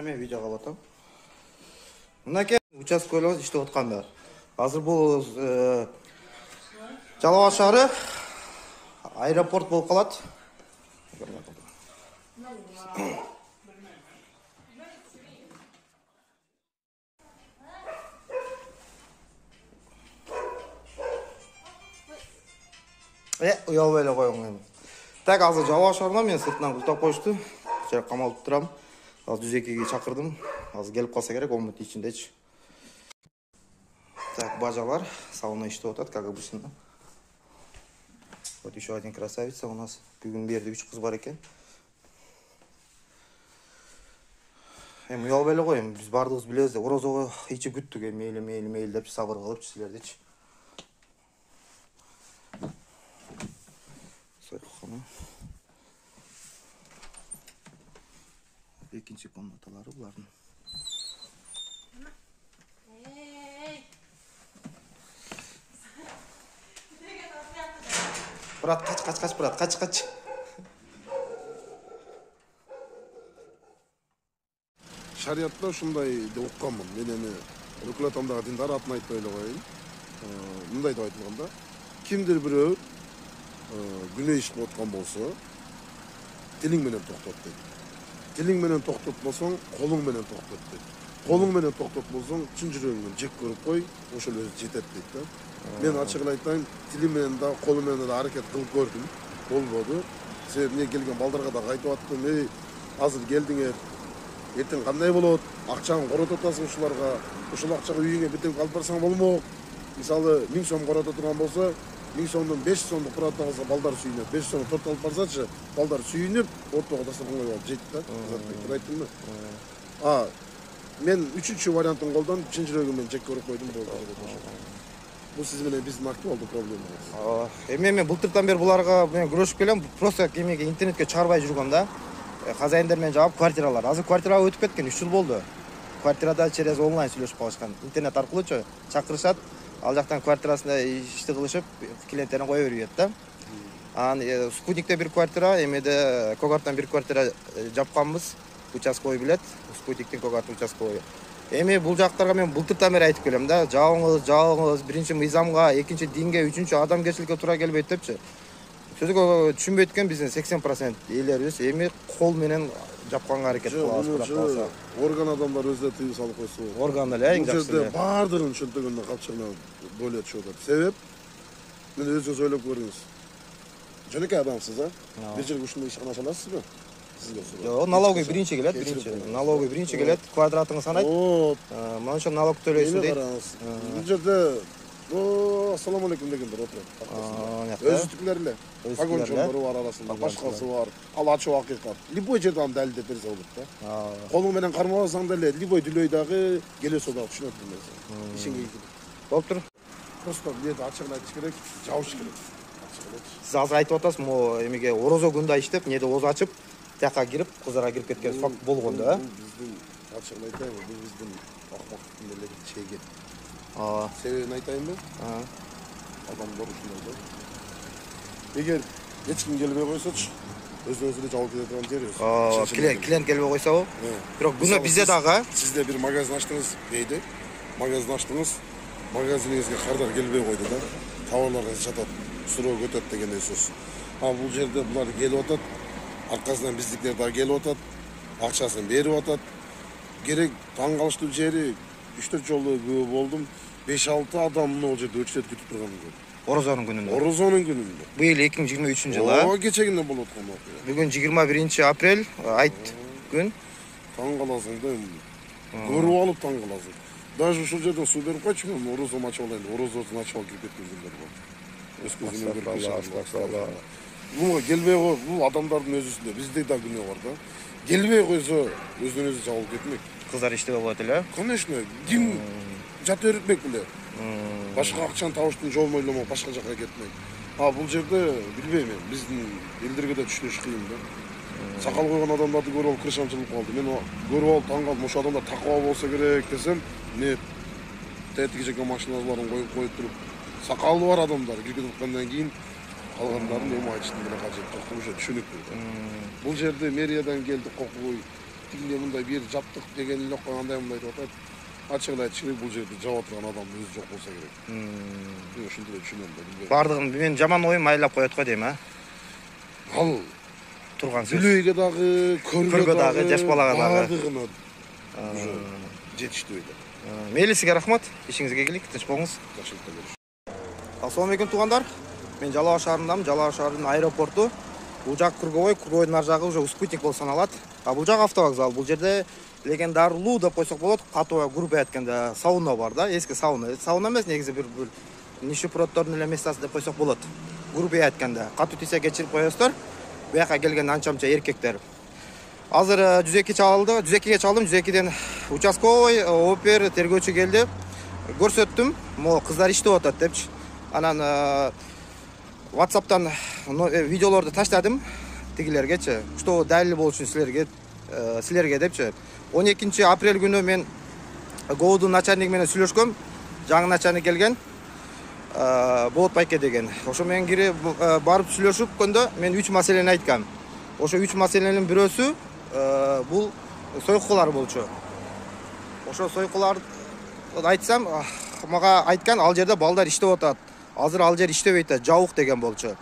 эме видео кылып атам. Мынакей участкаларыбыз иштеп атканда. Азыр бул Жалал Абад шаары аэропорт болуп калат. Уялбай эле коюң. Так, азыр Жалал Абад шаарына мен сыртынан култап коюшту. Жай камалып турам. Азыр 102-ге чакырдым. Азыр келип калса керек 10 мүнөт ичиндечи. Так, бажалар сауна иштеп атат, как обычно. Вот еще один красавица у нас. Бүгүн берди 3 кыз бар экен. Эми уялбай эле коем. Биз бардыгыбыз билебиз. Орозого ичип күттүк, мейли деп сабыр кылып силердичи. Сойкона. Экинчи комнаталары булардын. Брат, кач, брат, кач. Шариатта ушундай деп укканмын. Мен эми өкүлөтөмдөгү диндар атын айтпай эле коеюн. Мындай деп айтылганда, кимдир бирөө күнөө иштеп аткан болсо, тилиң менен токтот дейт. Тилиң менен токтотпосоң, колуң менен токтот дейт. Колуң менен токтотпосоң, чын жүрөгүңдөн жек көрүп кой, ошол өзү жетет дейт да. Мен ачык эле айтайын, тилим менен да, колум менен да аракет кылып көрдүм. Болбоду. Себеби мен келген балдарга да кайтып аттым, азыр келдиңер. Эртең кандай болот? Акчаңы коротуп атасың ушуларга. Ушул акчага үйүңө битирип алып барсаң болмок. Мисалы 1000 сом коротуп турган болсо, 1000 сомдон 500 сомду коротуп алса балдар сүйүнөт. 500 сомду торт алып барсачы, балдар сүйүнүп, ортого дастарханга коюп жейт да. Тура айттымбы? Мен 3-чү вариантын колдон чын жүрөгүмөн жек көрүп койдум болду. Бул сиз менен биздин актуалдуу проблема. Мен былтыртан бери буларга мен күрөшүп келем. Просто кемеге интернетке чыгарбай жүргөм да. Хозяиндер менен жаап квартиралар. Азыр квартирага өтүп кеткен 3 жыл болду. Квартирада через онлайн сүйлөшүп калышкан. Интернет аркылуучу чакырышат. Ал жактан квартирасында ишти кылышып, клиенттерин кое берет да. Анан Спутникте бир квартира, эмеде Когартан бир квартира жапканбыз. Участковый билет, Спутниктин Когарт участковый. Эми бул жактарга мен былтыртан бери айтып келем да, жабыңыз, биринчи мыйзамга, экинчи динге, үчүнчү адамгерчиликке туура келбейт депчи. Сөзгө түшүнбөйт экен биздин 80% элерибиз эми кол менен жапканга аракет кылабыз. Орган адамдар өзү тыйым салып койсо. Орган эле эң жакшы. Бул жерде баардыгын ошентөгөндө капчыгына бөлөт чогот. Себеп мен өзүңүз ойлоп көрүңүз. Жөнөкөй адамсыз, бир жерге ушундай ишкана ачаласызбы? Жок, налоговый биринчи келет, Налоговый биринчи келет, квадратыңды санайт. Мына ошо налог төлөйсүң дейт. Бул жерде ассаламу алейкум дегендер отурат. Өзүнүкүлөр эле. Погончолору бар арасында, башкасы бар. Ал ачык акыйкат. Любой жерде аны далилдеп берсе болот да. Колуң менен кармабасаң деле, любой дүлөй дагы келесо дагы түшүнөт эмес. Ишиңге келет. Болуптур. Просто бүйөт ачыгын айтыш керек, жабыш керек. Сиз азыр айтып атасыз, могу эмеге орозо күндө иштеп, эмнеде оозу ачып, тияка кирип, кыздарга кирип кеткен факт болгон да. Биздин ачыгын айтайын, бул биздин акмактыктын эле бир чеги. Себебин айтайынбы? Адамдар ушундай да. Эгер эч ким келбей койсочу, өзүнүз эле жабылып кете турган жерибиз. Клиент келбей койсобу? Бирок күнөө бизде дагы. Сизде бир магазин ачтыңыз, дейди. Магазин ачтыңыз, магазиниңизге кардар келбей койду да. Товарлар сатат, суроо көтөт дегендей сөз. Бул жерде булар келип атат. Аркасынан биздикилер дагы келип атат. Акчасын берип атат. Керек таң калыштуу жери 3-4 жолу күбө болдум. 5-6 адамны ол жерде өчөт күтүп турганын көрдүм. Орозонун күнүндө. Орозонун күнүндө. Быйыл 2023-жылы. Кечегине болуп аткан окуя. Бүгүн 21 апрель, айт күн. Таң каласың да. Көрүп алып таң каласың. Даже ушул жерден суу берип койчу, мен орозону ачып алайын деп, орозосун ачып алып кирип кеткендер бар. Өз көзүнөн көрүп. Буга келбей кой, бул адамдардын өзүсүндө бизде да күнөө бар да. Келбей койсо өзүнөн өзү жабылып кетмек. Кыздар иштебей болот эле. Конечно, ким жат өрүтмек беле. Башка акчаны табыштын жолун ойломок, башка жака кетмек. Бул жерде билбейм мен, биздин элдерге да түшүнүш кыйын да. Сакал койгон адамдарды көрүп алып кыршамчылык кылды. Мен көрүп алып таң калдым, ошо адамдар такыба болсо керек десем, не тетиги жеке машиналарын коюп туруп, сакалы бар адамдар киргизип аткандан кийин калгандарын эми айтыштын деле кажети жок, уже түшүнүктүү. Бул жерде мэриядан келди, кокуй тигине мындай бир жаптык деген эле кандай мындай деп атат. Ачык эле айтыш керек, бул жерде жаап турган адамдын өзү жок болсо керек. Мен ошентип эле түшүнөм да, билбейм. Бардыгын менин жаман оюм айлап коет го дейм, а? Ал Турган сөз. Билүүгө дагы, көргө дагы, жаш балага дагы. Бардыгына уже жетиштүү эле. Мейли, сизге рахмат. Ишиңизге келик, тынч болуңуз. Жакшылыкта көрүш. Ассалам алейкум туугандар. Мен Жалал Абад шаарындамын. Жалал Абад шаарынын аэропорту. Бул жак Кургойдун ар жагы уже спутник болуп саналат. А бул жак автовокзал. Бул жерде легендарлуу деп койсок болот. Катуу грубо айтканда сауна бар да, эски сауна. Сауна эмес, негизи бир нишпироттордун эле местасы деп койсок болот. Грубо айтканда катуу тийсе кечирип коесуздар. Буяка келген анча-мунча эркектер. Азыр 102 чалды, 102ге чалдым. 102ден участковый, опер, тергөөчү келди. Көрсөттүм, могу кыздар иштеп атат депчи. Анан WhatsApp'tan видеолорду таштадым тигилергечи. Что далил болуш үчүн силерге депчи. 12 апрель күнү мен ГОУдун начальниги менен сүйлөшкөм. Жаңы начальник келген. Болот Байке деген. Ошо менен кирип барып сүйлөшүпкөндө мен 3 маселени айткам. Ошо 3 маселенин бирөөсү бул сойкулар болчу. Ошо сойкуларды айтсам, мага айткан ал жерде балдар иштеп атат. Азыр ал жер иштебейт, жабык деген болчу.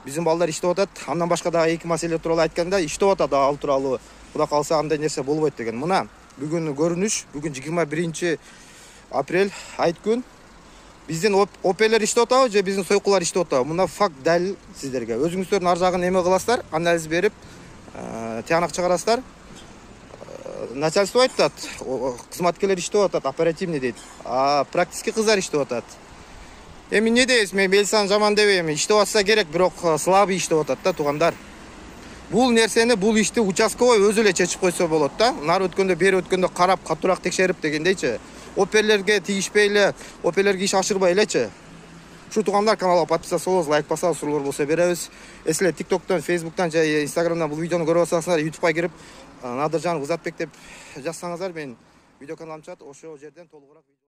Биздин балдар иштеп атат. Андан башка дагы 2 маселе тууралуу айтканда, иштеп атат ал тууралуу. Кудай калса андай нерсе болбойт деген. Мына бүгүн көрүнүш, бүгүн 21 апрель айт күн. Биздин опелер иштеп атабы же биздин сойкулар иштеп атабы? Мына факт далил сиздерге. Өзүңүздөрдүн ар жагын эме кыласыздар, анализ берип, тыянак чыгарасыздар. Начальство айтат, кызматкерлер иштеп атат, оперативный дейт. А практически кыздар иштеп атат. Эми не дейсиз, мен Белсан жаман дебейм. Иштеп атса керек, бирок слабый иштеп атат да, туугандар. Бул нерсени, бул ишти участковый өзү эле чечип койсо болот да. Нары өткөндө, бери өткөндө карап, катуураак текшерип дегендейчи. Оперлерге тийишпей эле, оперлерге иш ашырбай элечи. Ушу туугандар, каналга подписаться болуңуз, лайк басабыз, суроолор болсо беребиз. Эсиле TikTok'тон, Facebook'тан же Instagram'дан бул видеону көрүп атсаңыздар, YouTube'га кирип, Надыржан Узатбек деп жазсаңыздар, мен видео каналым чыгат, ошол жерден толугураак